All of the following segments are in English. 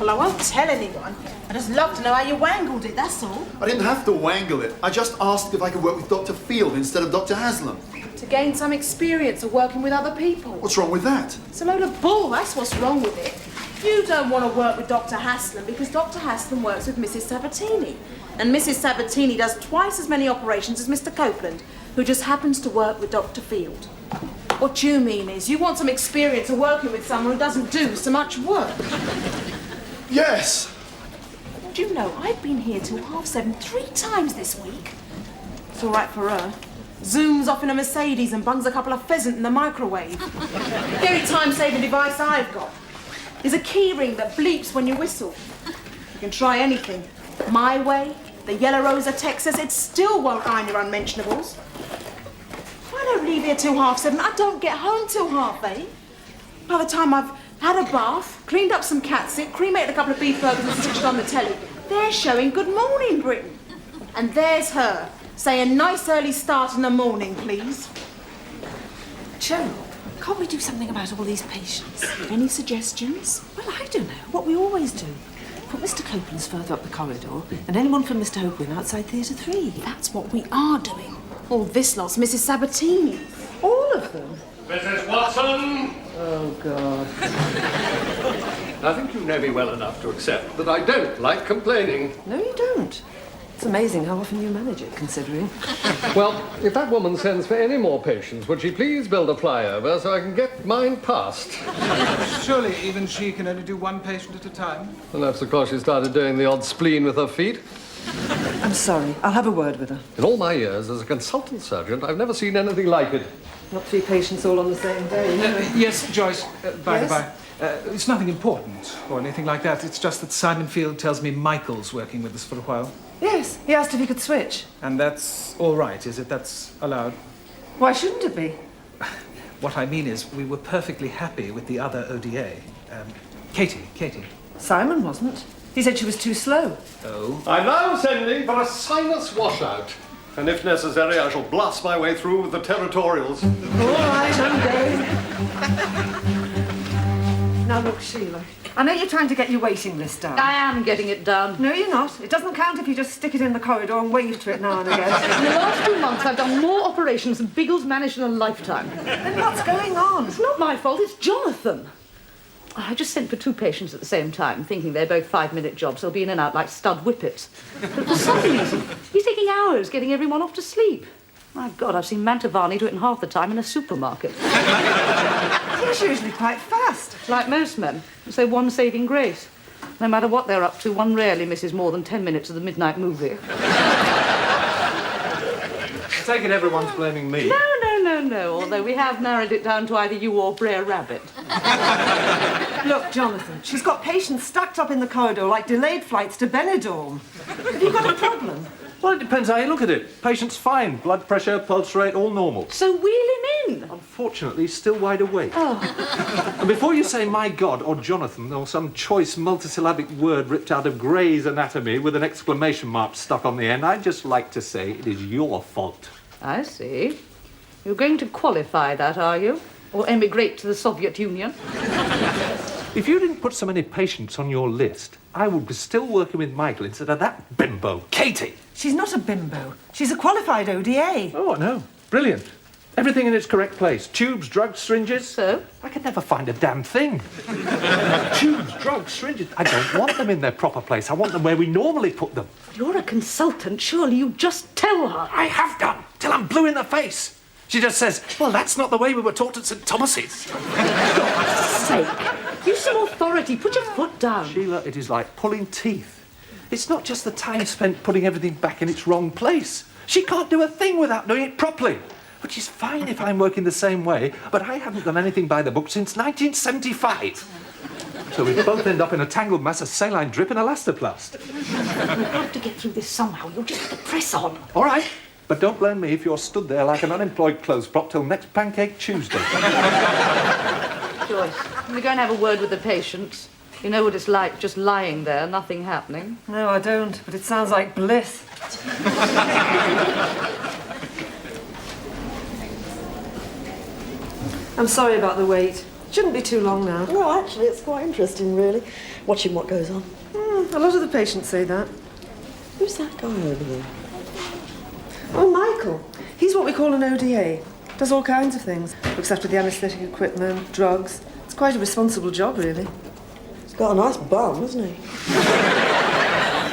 Well, I won't tell anyone. I'd just love to know how you wangled it, that's all. I didn't have to wangle it. I just asked if I could work with Dr. Field instead of Dr. Haslam. To gain some experience of working with other people. What's wrong with that? It's a load of bull, that's what's wrong with it. You don't want to work with Dr. Haslam because Dr. Haslam works with Mrs. Sabatini. And Mrs. Sabatini does twice as many operations as Mr. Copeland, who just happens to work with Dr. Field. What you mean is you want some experience of working with someone who doesn't do so much work. Yes! Do you know, I've been here till 7:30 3 times this week. It's all right for her. Zooms off in a Mercedes and bungs a couple of pheasant in the microwave. The only time-saving device I've got is a key ring that bleeps when you whistle. You can try anything. My Way, the Yellow Rose of Texas, it still won't iron your unmentionables. If I don't leave here till 7:30, I don't get home till 8:30. By the time I've had a bath, cleaned up some catsup, cremated a couple of beef burgers and switched on the telly, they're showing Good Morning Britain. And there's her, saying nice early start in the morning, please. Joe, can't we do something about all these patients? Any suggestions? Well, I don't know. What we always do. Put Mr. Copeland's further up the corridor and anyone from Mr. Hopeland outside Theatre 3. That's what we are doing. All this lot's Mrs. Sabatini. All of them? Mrs. Watson! Oh, God. I think you know me well enough to accept that I don't like complaining. No, you don't. It's amazing how often you manage it, considering. Well, if that woman sends for any more patients, would she please build a flyover so I can get mine past? Surely even she can only do one patient at a time. And that's because she started doing the odd spleen with her feet. I'm sorry. I'll have a word with her. In all my years as a consultant surgeon, I've never seen anything like it. Not 3 patients all on the same day, no. Yes, Joyce, by Yes? the by. It's nothing important or anything like that. It's just that Simon Field tells me Michael's working with us for a while. Yes, he asked if he could switch. And that's all right, is it? That's allowed? Why shouldn't it be? What I mean is, we were perfectly happy with the other ODA. Katie. Simon wasn't. He said she was too slow. Oh? I'm now sending for a sinus washout. And if necessary, I shall blast my way through with the territorials. All right, I'm going. Now look, Sheila, I know you're trying to get your waiting list down. I am getting it done. No, you're not. It doesn't count if you just stick it in the corridor and wave to it now and In again. the last 2 months, I've done more operations than Biggles managed in a lifetime. Then what's going on? It's not my fault, it's Jonathan. I just sent for 2 patients at the same time, thinking they're both 5-minute jobs. They'll be in and out like stud whippets. But for some reason, he's taking hours getting everyone off to sleep. My God, I've seen Mantovani do it in half the time in a supermarket. He's usually quite fast. Like most men, it's their one saving grace. No matter what they're up to, one rarely misses more than 10 minutes of the midnight movie. I take it everyone's blaming me. No, although we have narrowed it down to either you or Brer Rabbit. Look, Jonathan, she's got patients stacked up in the corridor like delayed flights to Benidorm. Have you got a problem? Well, it depends how you look at it. Patient's fine. Blood pressure, pulse rate, all normal. So wheel him in. Unfortunately, he's still wide awake. Oh. And before you say my God or Jonathan or some choice multisyllabic word ripped out of Gray's Anatomy with an exclamation mark stuck on the end, I'd just like to say it is your fault. I see. You're going to qualify that, are you? Or emigrate to the Soviet Union? If you didn't put so many patients on your list, I would be still working with Michael instead of that bimbo, Katie. She's not a bimbo. She's a qualified ODA. Oh, I know. Brilliant. Everything in its correct place. Tubes, drugs, syringes. So? I could never find a damn thing. Tubes, drugs, syringes. I don't want them in their proper place. I want them where we normally put them. You're a consultant. Surely you just tell her. I have done, till I'm blue in the face. She just says, well, that's not the way we were taught at St. Thomas's. For God's sake. Use some authority. Put your foot down. Sheila, it is like pulling teeth. It's not just the time spent putting everything back in its wrong place. She can't do a thing without doing it properly. Which is fine if I'm working the same way, but I haven't done anything by the book since 1975. So we both end up in a tangled mass of saline drip and elastoplast. We'll have to get through this somehow. You'll just have to press on. All right, but don't blame me if you're stood there like an unemployed clothes prop till next Pancake Tuesday. Joyce, can we go and have a word with the patients? You know what it's like, just lying there, nothing happening. No, I don't, but it sounds like bliss. I'm sorry about the wait. Shouldn't be too long now. No, actually, it's quite interesting, really, watching what goes on. A lot of the patients say that. Who's that guy over there? Oh, Michael. He's what we call an ODA. Does all kinds of things. Looks after the anaesthetic equipment, drugs. It's quite a responsible job, really. He's got a nice bum, hasn't he?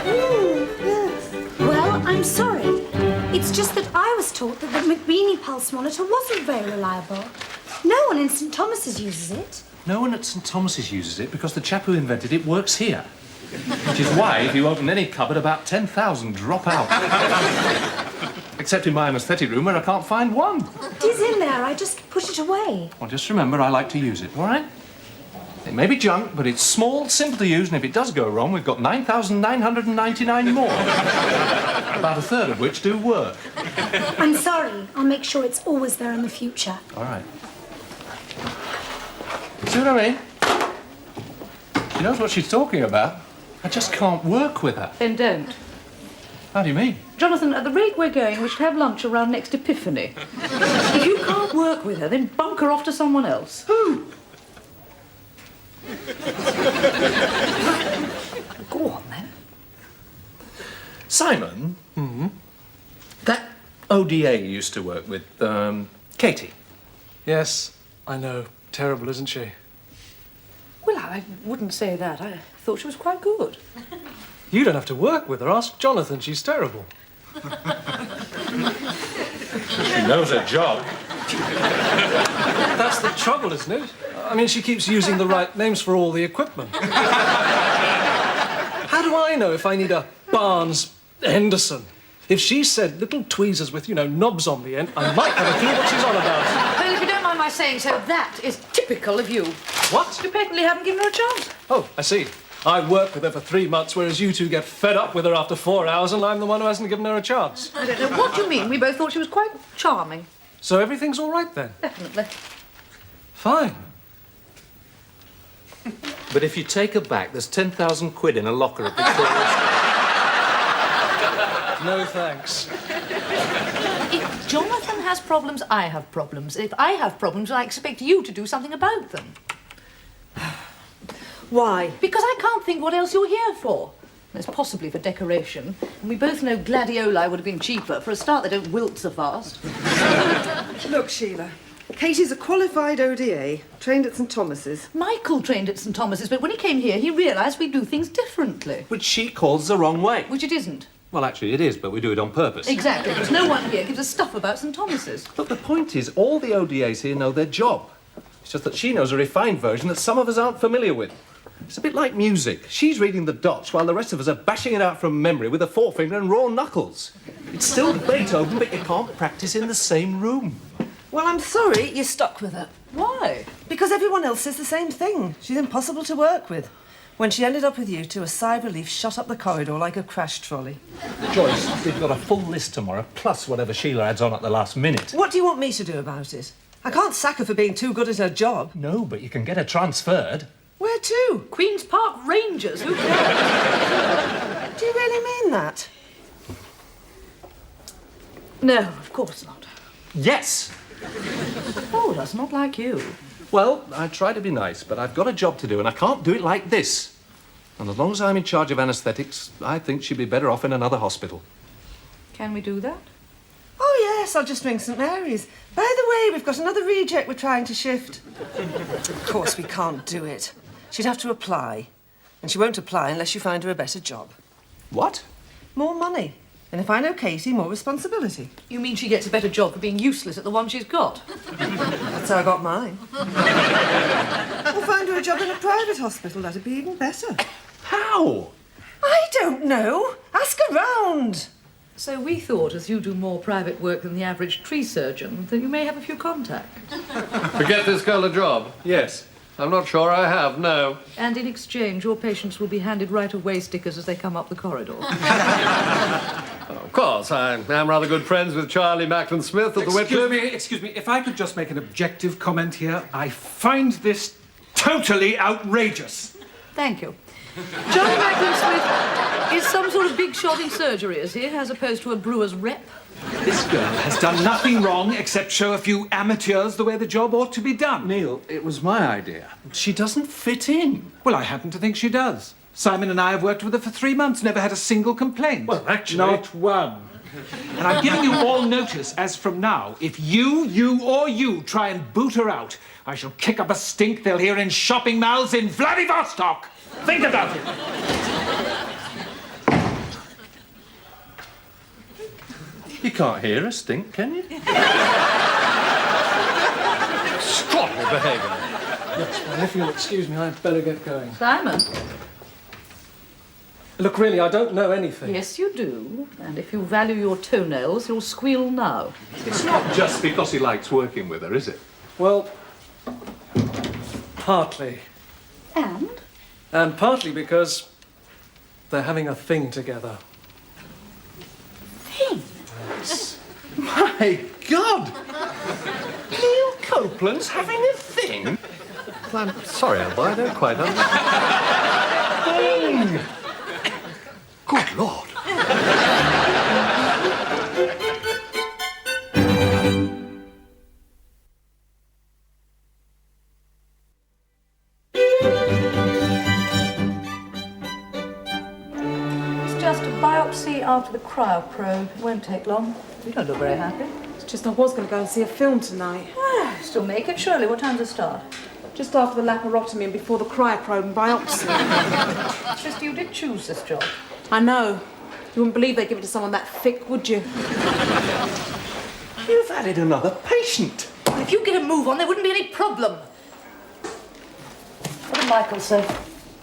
Yes. Well, I'm sorry. It's just that I was taught that the McBeanie pulse monitor wasn't very reliable. No one in St Thomas's uses it. No one at St Thomas's uses it because the chap who invented it works here. Which is why, if you open any cupboard, about 10,000 drop out. Except in my anaesthetic room where I can't find one. It is in there. I just put it away. Well, just remember, I like to use it, all right? It may be junk, but it's small, simple to use, and if it does go wrong, we've got 9,999 more. About a third of which do work. I'm sorry. I'll make sure it's always there in the future. All right. See what I mean? She knows what she's talking about. I just can't work with her. Then don't. How do you mean? Jonathan, at the rate we're going, we should have lunch around next Epiphany. If you can't work with her, then bunk her off to someone else. Who? Go on, then. Simon? That ODA you used to work with, Katie. Yes, I know. Terrible, isn't she? Well, I wouldn't say that. I thought she was quite good. You don't have to work with her. Ask Jonathan. She's terrible. She knows her job. That's the trouble, isn't it? I mean, she keeps using the right names for all the equipment. How do I know if I need a Barnes Henderson? If she said little tweezers with, knobs on the end, I might have a clue what she's on about. Well, if you don't mind my saying so, that is typical of you. What? You patently haven't given her a chance. Oh, I see. I work with her for 3 months, whereas you two get fed up with her after 4 hours, and I'm the one who hasn't given her a chance. I don't know what you mean. We both thought she was quite charming. So everything's all right then? Definitely. Fine. But if you take her back, there's 10,000 quid in a locker at Victoria's. No thanks. If Jonathan has problems, I have problems. If I have problems, I expect you to do something about them. Why? Because I can't think what else you're here for. There's possibly for decoration. And we both know gladioli would have been cheaper. For a start, they don't wilt so fast. Look, Sheila. Katie's a qualified ODA, trained at St Thomas's. Michael trained at St Thomas's, but when he came here, he realised we do things differently. Which she calls the wrong way. Which it isn't. Well, actually, it is, but we do it on purpose. Exactly, because no one here gives a stuff about St Thomas's. Look, the point is, all the ODAs here know their job. It's just that she knows a refined version that some of us aren't familiar with. It's a bit like music. She's reading the dots while the rest of us are bashing it out from memory with a forefinger and raw knuckles. It's still Beethoven, but you can't practice in the same room. Well, I'm sorry you're stuck with her. Why? Because everyone else says the same thing. She's impossible to work with. When she ended up with you two, a sigh of relief shot up the corridor like a crash trolley. Joyce, we've got a full list tomorrow, plus whatever Sheila adds on at the last minute. What do you want me to do about it? I can't sack her for being too good at her job. No, but you can get her transferred. Where to? Queen's Park Rangers, who cares? Do you really mean that? No, of course not. Yes! Oh, that's not like you. Well, I try to be nice, but I've got a job to do, and I can't do it like this. And as long as I'm in charge of anaesthetics, I think she'd be better off in another hospital. Can we do that? Oh, yes, I'll just ring St Mary's. By the way, we've got another reject we're trying to shift. Of course, we can't do it. She'd have to apply. And she won't apply unless you find her a better job. What? More money. And if I know Katie, more responsibility. You mean she gets a better job for being useless at the one she's got? That's how I got mine. Or find her a job in a private hospital. That'd be even better. How? I don't know. Ask around. So we thought, as you do more private work than the average tree surgeon, that you may have a few contacts. To get this girl a job? Yes. I'm not sure I have, no. And in exchange, your patients will be handed right-of-way stickers as they come up the corridor. Of course, I am rather good friends with Charlie Macklin Smith at the Whitcliffe. Excuse me, if I could just make an objective comment here. I find this totally outrageous. Thank you. Charlie Macklin Smith Is some sort of big shot in surgery, is he, as opposed to a brewer's rep? This girl has done nothing wrong except show a few amateurs the way the job ought to be done. Neil, it was my idea. She doesn't fit in. Well, I happen to think she does. Simon and I have worked with her for 3 months, never had a single complaint. Well, actually... Not one. And I'm giving you all notice as from now. If you try and boot her out, I shall kick up a stink they'll hear in shopping malls in Vladivostok. Think about it. You can't hear a stink, can you? Extraordinary behaviour. Yes, well, if you'll excuse me, I'd better get going. Simon? Look, really, I don't know anything. Yes, you do. And if you value your toenails, you'll squeal now. It's not just because he likes working with her, is it? Well, partly. And? And partly because they're having a thing together. Thing? My God! Neil Copeland's having a thing? I'm sorry, Alba, I don't quite understand. Good Lord. It's just a biopsy after the cryoprobe. It won't take long. You don't look very happy. It's just I was going to go and see a film tonight. Still make it, surely. What time's it start? Just after the laparotomy and before the cryoprobe and biopsy. It's just you did choose this job. I know. You wouldn't believe they'd give it to someone that thick, would you? You've added another patient. If you get a move on, there wouldn't be any problem. What did Michael say?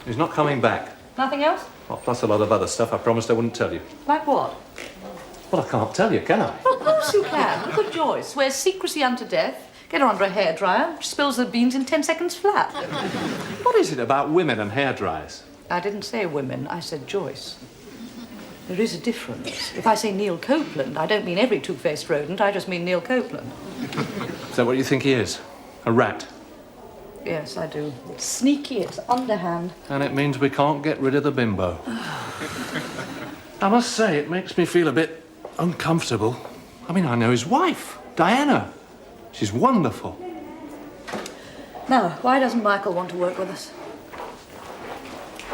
He's not coming back. Nothing else? Oh, plus a lot of other stuff I promised I wouldn't tell you. Like what? Well, I can't tell you, can I? Well, of course you can. Look at Joyce. Swears secrecy unto death. Get her under a hairdryer. She spills the beans in 10 seconds flat. What is it about women and hairdryers? I didn't say women. I said Joyce. There is a difference. If I say Neil Copeland, I don't mean every two-faced rodent. I just mean Neil Copeland. Is that what you think he is? A rat? Yes, I do. It's sneaky. It's underhand. And it means we can't get rid of the bimbo. I must say, it makes me feel a bit uncomfortable. I mean, I know his wife, Diana. She's wonderful. Now, why doesn't Michael want to work with us?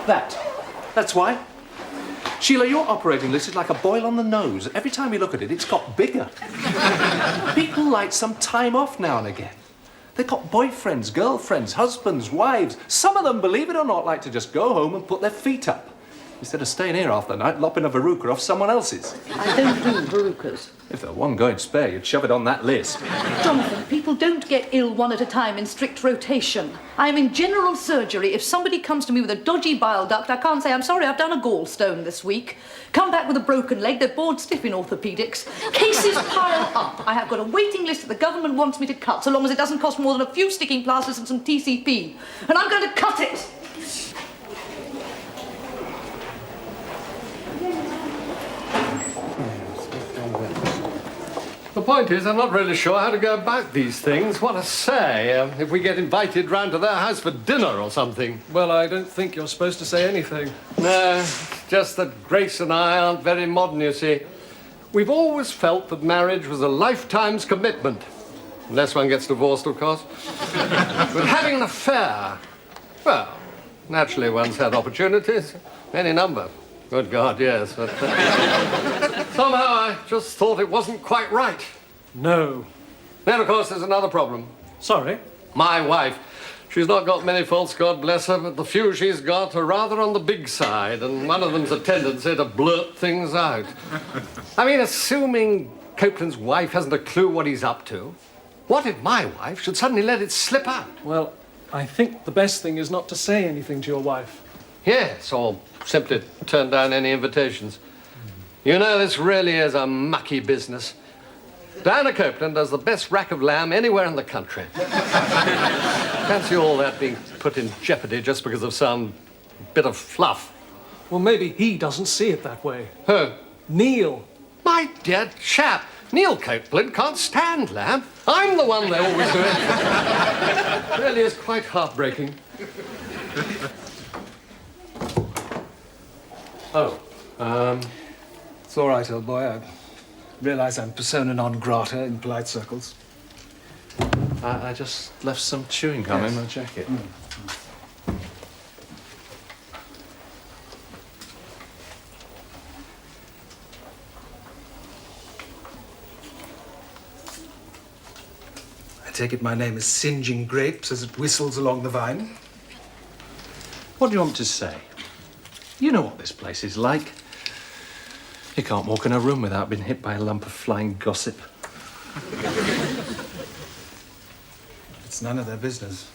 That's why. Sheila, your operating list is like a boil on the nose. Every time you look at it, it's got bigger. People like some time off now and again. They've got boyfriends, girlfriends, husbands, wives. Some of them, believe it or not, like to just go home and put their feet up instead of staying here half the night lopping a verruca off someone else's. I don't do verrucas. If there were one going spare, you'd shove it on that list. Jonathan, people don't get ill one at a time in strict rotation. I am in general surgery. If somebody comes to me with a dodgy bile duct, I can't say, I'm sorry, I've done a gallstone this week. Come back with a broken leg, they're bored stiff in orthopaedics. Cases pile up. I have got a waiting list that the government wants me to cut, so long as it doesn't cost more than a few sticking plasters and some TCP. And I'm going to cut it! The point is, I'm not really sure how to go about these things. What to say if we get invited round to their house for dinner or something. Well, I don't think you're supposed to say anything. No, just that Grace and I aren't very modern, you see. We've always felt that marriage was a lifetime's commitment. Unless one gets divorced, of course. But having an affair, well, naturally one's had opportunities. Any number. Good God, yes. But somehow I just thought it wasn't quite right. No. Then, of course, there's another problem. Sorry? My wife. She's not got many faults, God bless her, but the few she's got are rather on the big side, and one of them's a tendency to blurt things out. I mean, assuming Copeland's wife hasn't a clue what he's up to, what if my wife should suddenly let it slip out? Well, I think the best thing is not to say anything to your wife. Yes, or simply turn down any invitations. You know, this really is a mucky business. Diana Copeland does the best rack of lamb anywhere in the country. Fancy all that being put in jeopardy just because of some bit of fluff. Well, maybe he doesn't see it that way. Who? Neil. My dear chap, Neil Copeland can't stand lamb. I'm the one they always do it. Really is quite heartbreaking. Oh, It's all right, old boy. I realise I'm persona non grata in polite circles. I just left some chewing gum in my jacket. I take it my name is Singeing Grapes as it whistles along the vine. What do you want me to say? You know what this place is like. You can't walk in a room without being hit by a lump of flying gossip. It's none of their business.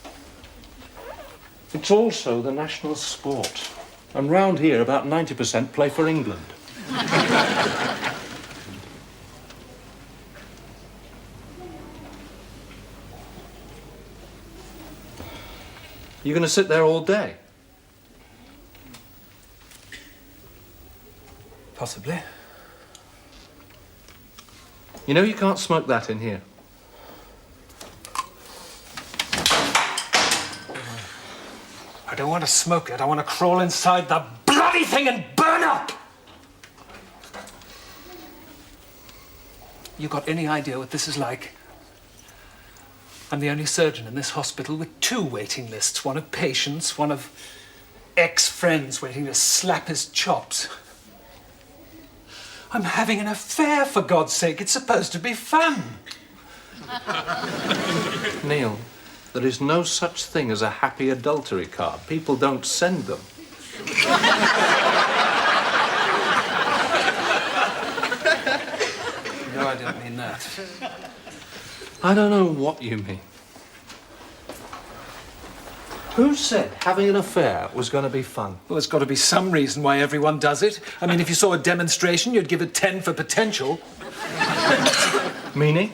It's also the national sport. And round here, about 90% play for England. You going to sit there all day? Possibly. You know you can't smoke that in here. I don't want to smoke it. I want to crawl inside the bloody thing and burn up! You got any idea what this is like? I'm the only surgeon in this hospital with 2 waiting lists. One of patients, one of ex-friends waiting to slap his chops. I'm having an affair, for God's sake. It's supposed to be fun. Neil, there is no such thing as a happy adultery card. People don't send them. No, I didn't mean that. I don't know what you mean. Who said having an affair was going to be fun? Well, there's got to be some reason why everyone does it. I mean, if you saw a demonstration, you'd give it 10 for potential. Meaning?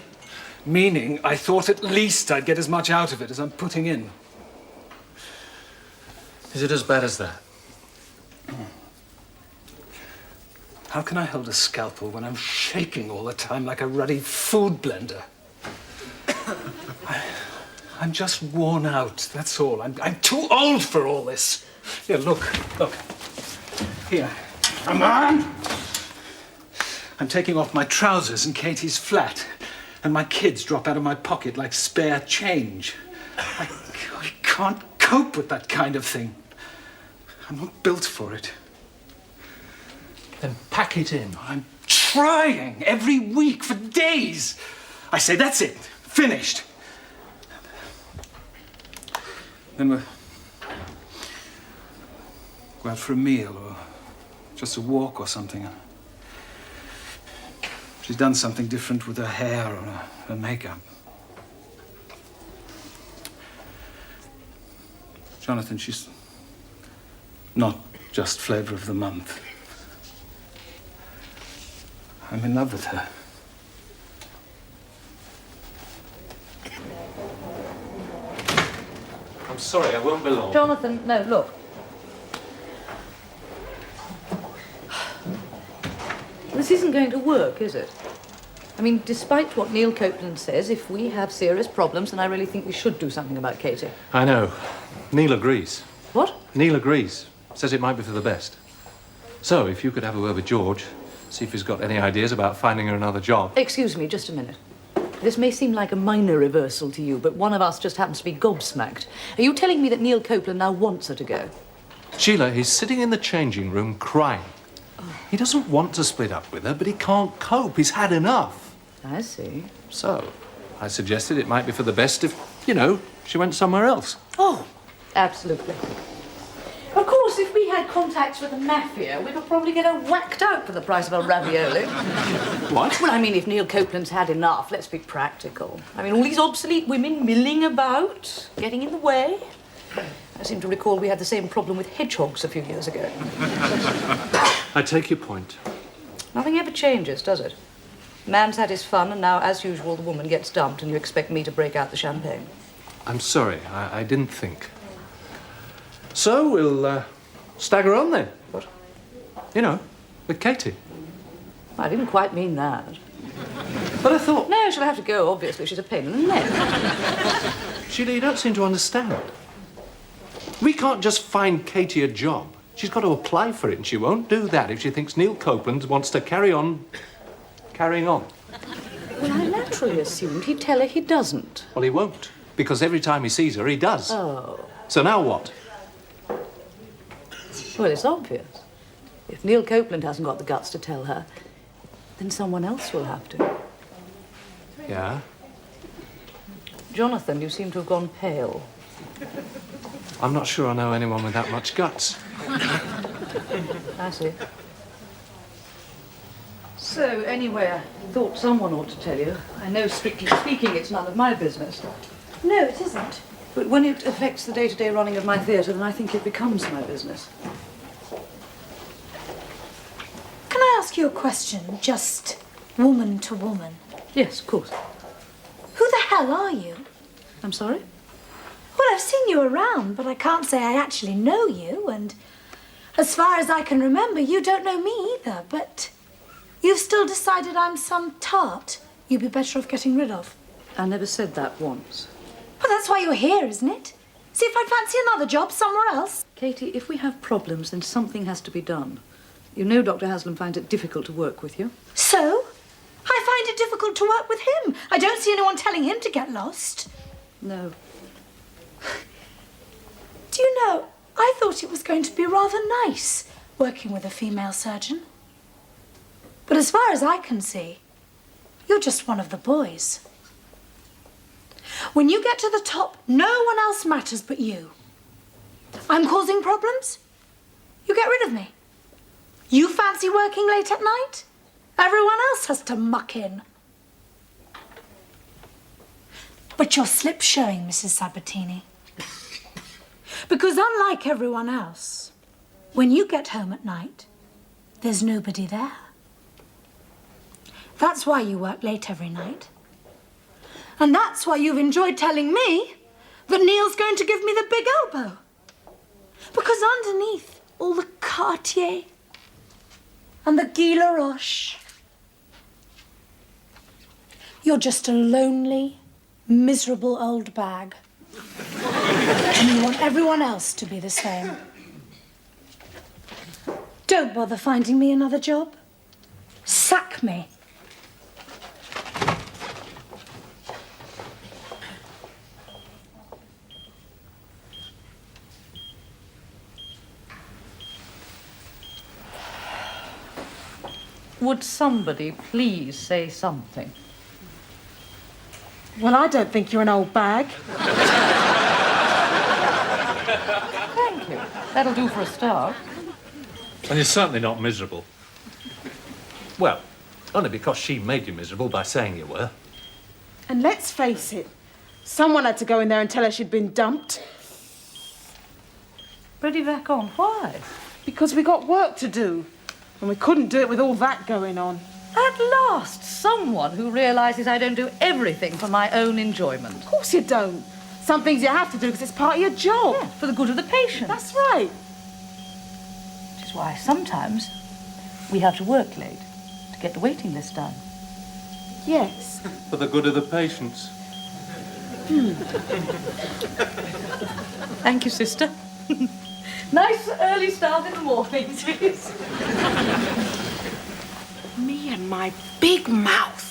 Meaning, I thought at least I'd get as much out of it as I'm putting in. Is it as bad as that? How can I hold a scalpel when I'm shaking all the time like a ruddy food blender? I'm just worn out, that's all. I'm too old for all this. Here, look. Here. Come on! I'm taking off my trousers in Katie's flat, and my kids drop out of my pocket like spare change. I can't cope with that kind of thing. I'm not built for it. Then pack it in. I'm trying every week for days. I say, that's it, finished. Then we'll go out for a meal or just a walk or something. She's done something different with her hair or her makeup. Jonathan, she's not just flavour of the month. I'm in love with her. I'm sorry, I won't be long. Jonathan, no, look. This isn't going to work, is it? I mean, despite what Neil Copeland says, if we have serious problems, then I really think we should do something about Katie. I know. Neil agrees. What? Neil agrees. Says it might be for the best. So, if you could have a word with George, see if he's got any ideas about finding her another job. Excuse me, just a minute. This may seem like a minor reversal to you, but one of us just happens to be gobsmacked. Are you telling me that Neil Copeland now wants her to go? Sheila, he's sitting in the changing room crying. Oh. He doesn't want to split up with her, but he can't cope. He's had enough. I see. So, I suggested it might be for the best if, you know, she went somewhere else. Oh, absolutely. Of course, if we had contacts with the mafia, we could probably get her whacked out for the price of a ravioli. What? Well, I mean, if Neil Copeland's had enough, let's be practical. I mean, all these obsolete women milling about, getting in the way. I seem to recall we had the same problem with hedgehogs a few years ago. I take your point. Nothing ever changes, does it? Man's had his fun, and now, as usual, the woman gets dumped, and you expect me to break out the champagne. I'm sorry, I didn't think. So we'll stagger on then. What? You know, with Katie. I didn't quite mean that. But I thought... No, she'll have to go, obviously. She's a pain in the neck. Sheila, you don't seem to understand. We can't just find Katie a job. She's got to apply for it, and she won't do that if she thinks Neil Copeland wants to carry on carrying on. Well, I naturally assumed he'd tell her he doesn't. Well, he won't, because every time he sees her, he does. Oh. So now what? Well, it's obvious. If Neil Copeland hasn't got the guts to tell her, then someone else will have to. Yeah? Jonathan, you seem to have gone pale. I'm not sure I know anyone with that much guts. I see. So, anyway, I thought someone ought to tell you. I know, strictly speaking, it's none of my business. No, it isn't. But when it affects the day-to-day running of my theatre, then I think it becomes my business. Can I ask you a question, just woman to woman? Yes, of course. Who the hell are you? I'm sorry? Well, I've seen you around, but I can't say I actually know you, and as far as I can remember, you don't know me either, but you've still decided I'm some tart you'd be better off getting rid of. I never said that once. Well, that's why you're here, isn't it? See if I'd fancy another job somewhere else. Katie, if we have problems, then something has to be done. You know Dr. Haslam finds it difficult to work with you. So? I find it difficult to work with him. I don't see anyone telling him to get lost. No. Do you know, I thought it was going to be rather nice working with a female surgeon. But as far as I can see, you're just one of the boys. When you get to the top, no one else matters but you. I'm causing problems? You get rid of me. You fancy working late at night? Everyone else has to muck in. But your slip's showing, Mrs. Sabatini. Because unlike everyone else, when you get home at night, there's nobody there. That's why you work late every night. And that's why you've enjoyed telling me that Neil's going to give me the big elbow. Because underneath all the Cartier and the Guy Laroche, you're just a lonely, miserable old bag. And you want everyone else to be the same. Don't bother finding me another job. Sack me. Would somebody please say something? Well, I don't think you're an old bag. Thank you. That'll do for a start. And you're certainly not miserable. Well, only because she made you miserable by saying you were. And let's face it, someone had to go in there and tell her she'd been dumped. Ready back on. Why? Because we got work to do. And we couldn't do it with all that going on. At last, someone who realises I don't do everything for my own enjoyment. Of course you don't. Some things you have to do because it's part of your job. Yeah, for the good of the patient. That's right. Which is why sometimes we have to work late to get the waiting list done. Yes. For the good of the patients. Thank you, sister. Nice early start in the morning, sis. Me and my big mouth.